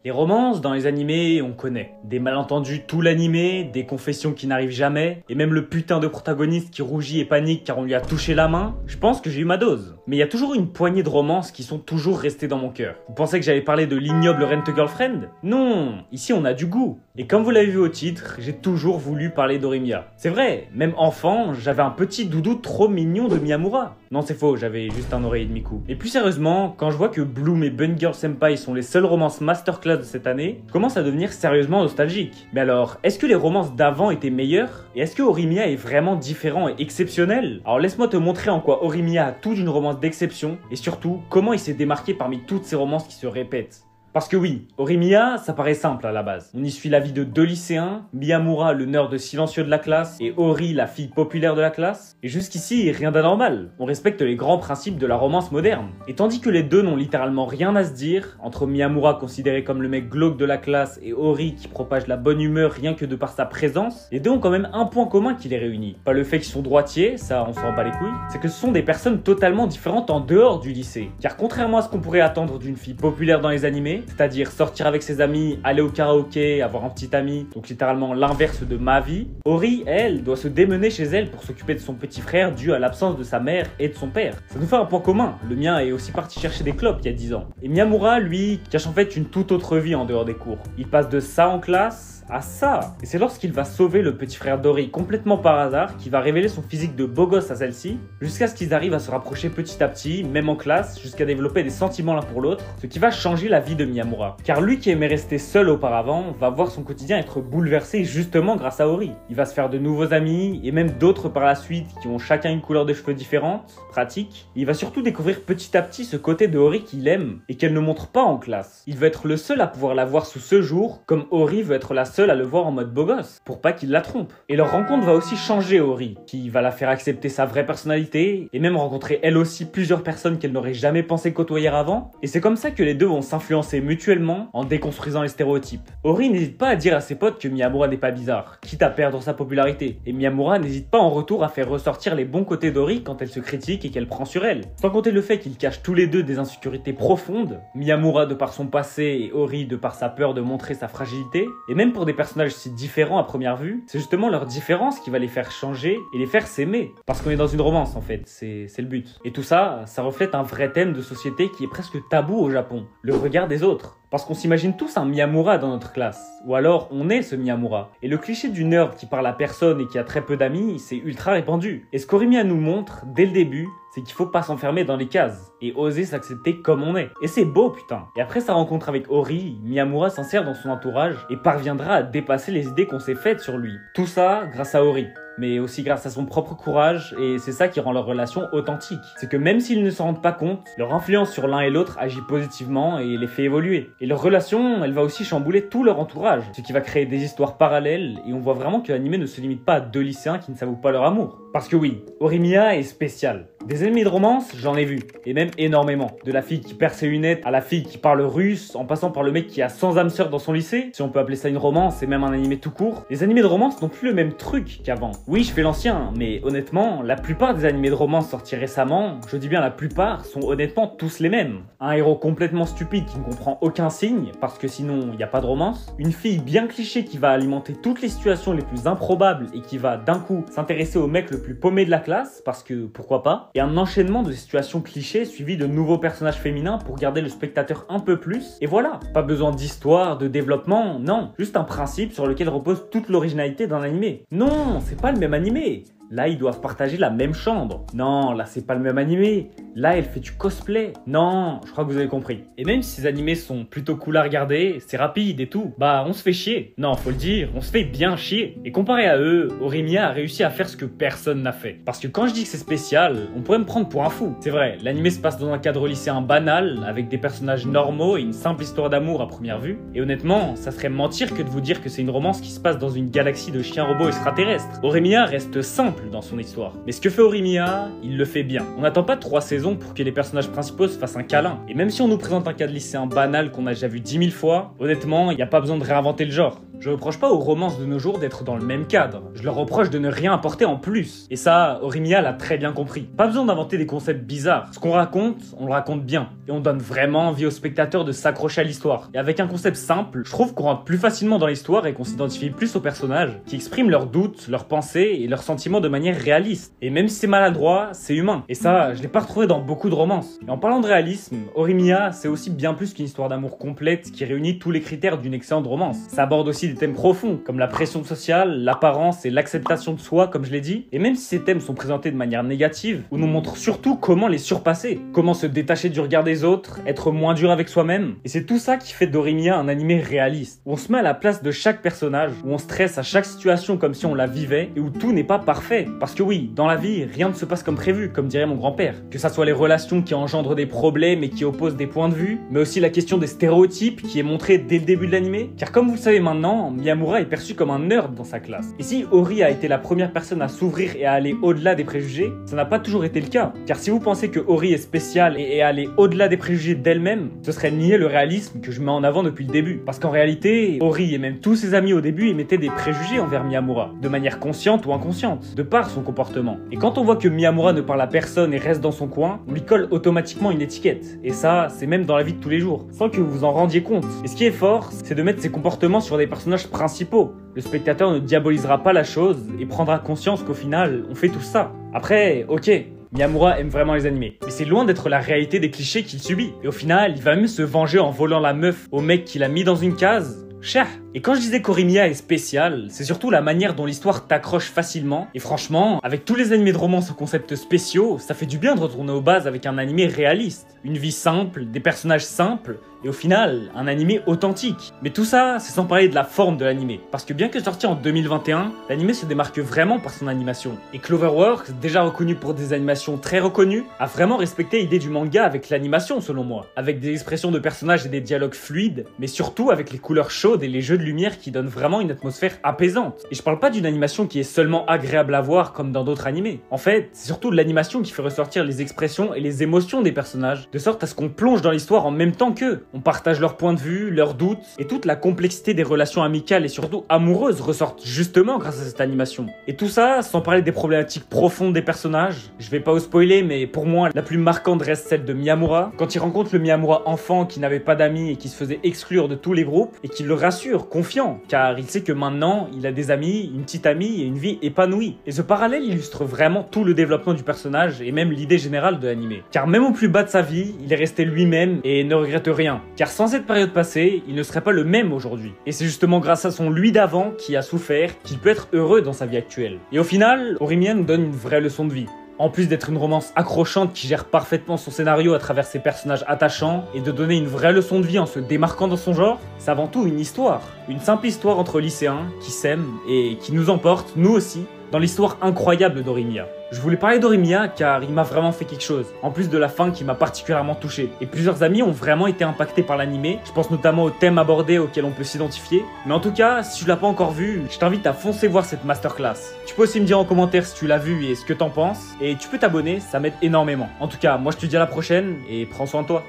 Les romances dans les animés, on connaît. Des malentendus tout l'animé, des confessions qui n'arrivent jamais, et même le putain de protagoniste qui rougit et panique car on lui a touché la main. Je pense que j'ai eu ma dose. Mais il y a toujours une poignée de romances qui sont toujours restées dans mon cœur. Vous pensez que j'allais parler de l'ignoble Rent-a-Girlfriend? Non, ici on a du goût. Et comme vous l'avez vu au titre, j'ai toujours voulu parler d'Horimiya. C'est vrai, même enfant, j'avais un petit doudou trop mignon de Miyamura. Non c'est faux, j'avais juste un oreiller de Miku. Et plus sérieusement, quand je vois que Bloom et Bunny Girl Senpai sont les seules romances masterclass de cette année, je commence à devenir sérieusement nostalgique. Mais alors, est-ce que les romances d'avant étaient meilleures? Et est-ce que Horimiya est vraiment différent et exceptionnel? Alors laisse-moi te montrer en quoi Horimiya a tout d'une romance d'exception, et surtout, comment il s'est démarqué parmi toutes ces romances qui se répètent. Parce que oui, Horimiya, ça paraît simple à la base. On y suit la vie de deux lycéens, Miyamura, le nerd silencieux de la classe, et Hori, la fille populaire de la classe. Et jusqu'ici, rien d'anormal. On respecte les grands principes de la romance moderne. Et tandis que les deux n'ont littéralement rien à se dire, entre Miyamura considéré comme le mec glauque de la classe et Hori qui propage la bonne humeur rien que de par sa présence, les deux ont quand même un point commun qui les réunit. Pas le fait qu'ils sont droitiers, ça on s'en bat les couilles, c'est que ce sont des personnes totalement différentes en dehors du lycée. Car contrairement à ce qu'on pourrait attendre d'une fille populaire dans les animés, c'est-à-dire sortir avec ses amis, aller au karaoké, avoir un petit ami, donc littéralement l'inverse de ma vie, Hori, elle, doit se démener chez elle pour s'occuper de son petit frère dû à l'absence de sa mère et de son père. Ça nous fait un point commun, le mien est aussi parti chercher des clopes il y a 10 ans. Et Miyamura, lui, cache en fait une toute autre vie en dehors des cours. Il passe de ça en classe à ça. Et c'est lorsqu'il va sauver le petit frère d'Hori complètement par hasard qu'il va révéler son physique de beau gosse à celle-ci, jusqu'à ce qu'ils arrivent à se rapprocher petit à petit, même en classe, jusqu'à développer des sentiments l'un pour l'autre, ce qui va changer la vie de Miyamura. Car lui qui aimait rester seul auparavant, va voir son quotidien être bouleversé justement grâce à Hori. Il va se faire de nouveaux amis, et même d'autres par la suite qui ont chacun une couleur de cheveux différente, pratique. Et il va surtout découvrir petit à petit ce côté de Hori qu'il aime, et qu'elle ne montre pas en classe. Il va être le seul à pouvoir la voir sous ce jour, comme Hori veut être la seule à le voir en mode beau gosse, pour pas qu'il la trompe. Et leur rencontre va aussi changer Hori, qui va la faire accepter sa vraie personnalité, et même rencontrer elle aussi plusieurs personnes qu'elle n'aurait jamais pensé côtoyer avant. Et c'est comme ça que les deux vont s'influencer mutuellement en déconstruisant les stéréotypes. Hori n'hésite pas à dire à ses potes que Miyamura n'est pas bizarre, quitte à perdre sa popularité. Et Miyamura n'hésite pas en retour à faire ressortir les bons côtés d'Hori quand elle se critique et qu'elle prend sur elle. Sans compter le fait qu'ils cachent tous les deux des insécurités profondes, Miyamura de par son passé et Hori de par sa peur de montrer sa fragilité, et même pour des personnages si différents à première vue, c'est justement leur différence qui va les faire changer et les faire s'aimer. Parce qu'on est dans une romance en fait, c'est le but. Et tout ça, ça reflète un vrai thème de société qui est presque tabou au Japon, le regard des autres. Parce qu'on s'imagine tous un Miyamura dans notre classe, ou alors on est ce Miyamura. Et le cliché du nerd qui parle à personne et qui a très peu d'amis, c'est ultra répandu. Et ce qu'Horimiya nous montre, dès le début, c'est qu'il faut pas s'enfermer dans les cases, et oser s'accepter comme on est. Et c'est beau putain. Et après sa rencontre avec Hori, Miyamura s'insère dans son entourage et parviendra à dépasser les idées qu'on s'est faites sur lui. Tout ça grâce à Hori, mais aussi grâce à son propre courage, et c'est ça qui rend leur relation authentique. C'est que même s'ils ne s'en rendent pas compte, leur influence sur l'un et l'autre agit positivement et les fait évoluer. Et leur relation, elle va aussi chambouler tout leur entourage, ce qui va créer des histoires parallèles, et on voit vraiment que l'anime ne se limite pas à deux lycéens qui ne s'avouent pas leur amour. Parce que oui, Horimiya est spécial. Des ennemis de romance, j'en ai vu, et même énormément. De la fille qui perd ses lunettes à la fille qui parle russe, en passant par le mec qui a 100 âmes sœurs dans son lycée, si on peut appeler ça une romance, et même un animé tout court. Les animés de romance n'ont plus le même truc qu'avant. Oui, je fais l'ancien, mais honnêtement, la plupart des animés de romance sortis récemment, je dis bien la plupart, sont honnêtement tous les mêmes. Un héros complètement stupide qui ne comprend aucun signe, parce que sinon, il n'y a pas de romance. Une fille bien cliché qui va alimenter toutes les situations les plus improbables et qui va d'un coup s'intéresser au mec le plus paumé de la classe, parce que pourquoi pas. Et un enchaînement de situations clichés suivi de nouveaux personnages féminins pour garder le spectateur un peu plus. Et voilà, pas besoin d'histoire, de développement, non. Juste un principe sur lequel repose toute l'originalité d'un animé. Non, c'est pas le même animé. Là, ils doivent partager la même chambre. Non, là, c'est pas le même animé. Là, elle fait du cosplay. Non, je crois que vous avez compris. Et même si ces animés sont plutôt cool à regarder, c'est rapide et tout, bah, on se fait chier. Non, faut le dire, on se fait bien chier. Et comparé à eux, Horimiya a réussi à faire ce que personne n'a fait. Parce que quand je dis que c'est spécial, on pourrait me prendre pour un fou. C'est vrai, l'animé se passe dans un cadre lycéen banal, avec des personnages normaux et une simple histoire d'amour à première vue. Et honnêtement, ça serait mentir que de vous dire que c'est une romance qui se passe dans une galaxie de chiens robots extraterrestres. Horimiya reste simple dans son histoire. Mais ce que fait Horimiya, il le fait bien. On n'attend pas 3 saisons pour que les personnages principaux se fassent un câlin. Et même si on nous présente un cas de lycéen banal qu'on a déjà vu 10 000 fois, honnêtement, il n'y a pas besoin de réinventer le genre. Je reproche pas aux romances de nos jours d'être dans le même cadre, je leur reproche de ne rien apporter en plus. Et ça, Horimiya l'a très bien compris. Pas besoin d'inventer des concepts bizarres. Ce qu'on raconte, on le raconte bien. Et on donne vraiment envie aux spectateurs de s'accrocher à l'histoire. Et avec un concept simple, je trouve qu'on rentre plus facilement dans l'histoire et qu'on s'identifie plus aux personnages, qui expriment leurs doutes, leurs pensées et leurs sentiments de manière réaliste. Et même si c'est maladroit, c'est humain. Et ça, je l'ai pas retrouvé dans beaucoup de romances. Et en parlant de réalisme, Horimiya, c'est aussi bien plus qu'une histoire d'amour complète qui réunit tous les critères d'une excellente romance. Ça aborde aussi des thèmes profonds, comme la pression sociale, l'apparence et l'acceptation de soi, comme je l'ai dit. Et même si ces thèmes sont présentés de manière négative, on nous montre surtout comment les surpasser, comment se détacher du regard des autres, être moins dur avec soi-même. Et c'est tout ça qui fait d'Horimiya un animé réaliste, où on se met à la place de chaque personnage, où on stresse à chaque situation comme si on la vivait, et où tout n'est pas parfait. Parce que oui, dans la vie, rien ne se passe comme prévu, comme dirait mon grand-père. Que ça soit les relations qui engendrent des problèmes et qui opposent des points de vue, mais aussi la question des stéréotypes qui est montrée dès le début de l'animé. Car comme vous le savez maintenant, Miyamura est perçu comme un nerd dans sa classe. Et si Ori a été la première personne à s'ouvrir et à aller au-delà des préjugés, ça n'a pas toujours été le cas. Car si vous pensez que Ori est spéciale et est allée au-delà des préjugés d'elle-même, ce serait nier le réalisme que je mets en avant depuis le début. Parce qu'en réalité, Ori et même tous ses amis au début émettaient des préjugés envers Miyamura, de manière consciente ou inconsciente, de par son comportement. Et quand on voit que Miyamura ne parle à personne et reste dans son coin, on lui colle automatiquement une étiquette. Et ça, c'est même dans la vie de tous les jours, sans que vous vous en rendiez compte. Et ce qui est fort, c'est de mettre ses comportements sur des personnages principaux. Le spectateur ne diabolisera pas la chose et prendra conscience qu'au final, on fait tout ça. Après, ok, Miyamura aime vraiment les animés, mais c'est loin d'être la réalité des clichés qu'il subit. Et au final, il va même se venger en volant la meuf au mec qu'il a mis dans une case. Cher. Et quand je disais qu'Horimiya est spécial, c'est surtout la manière dont l'histoire t'accroche facilement. Et franchement, avec tous les animés de romance aux concepts spéciaux, ça fait du bien de retourner aux bases avec un animé réaliste. Une vie simple, des personnages simples, et au final, un animé authentique. Mais tout ça, c'est sans parler de la forme de l'animé. Parce que bien que sorti en 2021, l'animé se démarque vraiment par son animation. Et Cloverworks, déjà reconnu pour des animations très reconnues, a vraiment respecté l'idée du manga avec l'animation selon moi. Avec des expressions de personnages et des dialogues fluides, mais surtout avec les couleurs chaudes et les jeux de lumière qui donnent vraiment une atmosphère apaisante. Et je parle pas d'une animation qui est seulement agréable à voir comme dans d'autres animés. En fait, c'est surtout de l'animation qui fait ressortir les expressions et les émotions des personnages, de sorte à ce qu'on plonge dans l'histoire en même temps qu'eux. On partage leurs points de vue, leurs doutes, et toute la complexité des relations amicales et surtout amoureuses ressortent justement grâce à cette animation. Et tout ça, sans parler des problématiques profondes des personnages. Je vais pas vous spoiler, mais pour moi, la plus marquante reste celle de Miyamura, quand il rencontre le Miyamura enfant qui n'avait pas d'amis et qui se faisait exclure de tous les groupes, et qui le rassure, confiant, car il sait que maintenant, il a des amis, une petite amie et une vie épanouie. Et ce parallèle illustre vraiment tout le développement du personnage et même l'idée générale de l'anime. Car même au plus bas de sa vie, il est resté lui-même et ne regrette rien. Car sans cette période passée, il ne serait pas le même aujourd'hui. Et c'est justement grâce à son lui d'avant qui a souffert qu'il peut être heureux dans sa vie actuelle. Et au final, Horimiya nous donne une vraie leçon de vie. En plus d'être une romance accrochante qui gère parfaitement son scénario à travers ses personnages attachants et de donner une vraie leçon de vie en se démarquant dans son genre, c'est avant tout une histoire. Une simple histoire entre lycéens qui s'aiment et qui nous emporte, nous aussi, dans l'histoire incroyable d'Horimiya. Je voulais parler d'Horimiya car il m'a vraiment fait quelque chose, en plus de la fin qui m'a particulièrement touché. Et plusieurs amis ont vraiment été impactés par l'animé, je pense notamment aux thèmes abordés auxquels on peut s'identifier. Mais en tout cas, si tu l'as pas encore vu, je t'invite à foncer voir cette masterclass. Tu peux aussi me dire en commentaire si tu l'as vu et ce que t'en penses, et tu peux t'abonner, ça m'aide énormément. En tout cas, moi je te dis à la prochaine et prends soin de toi.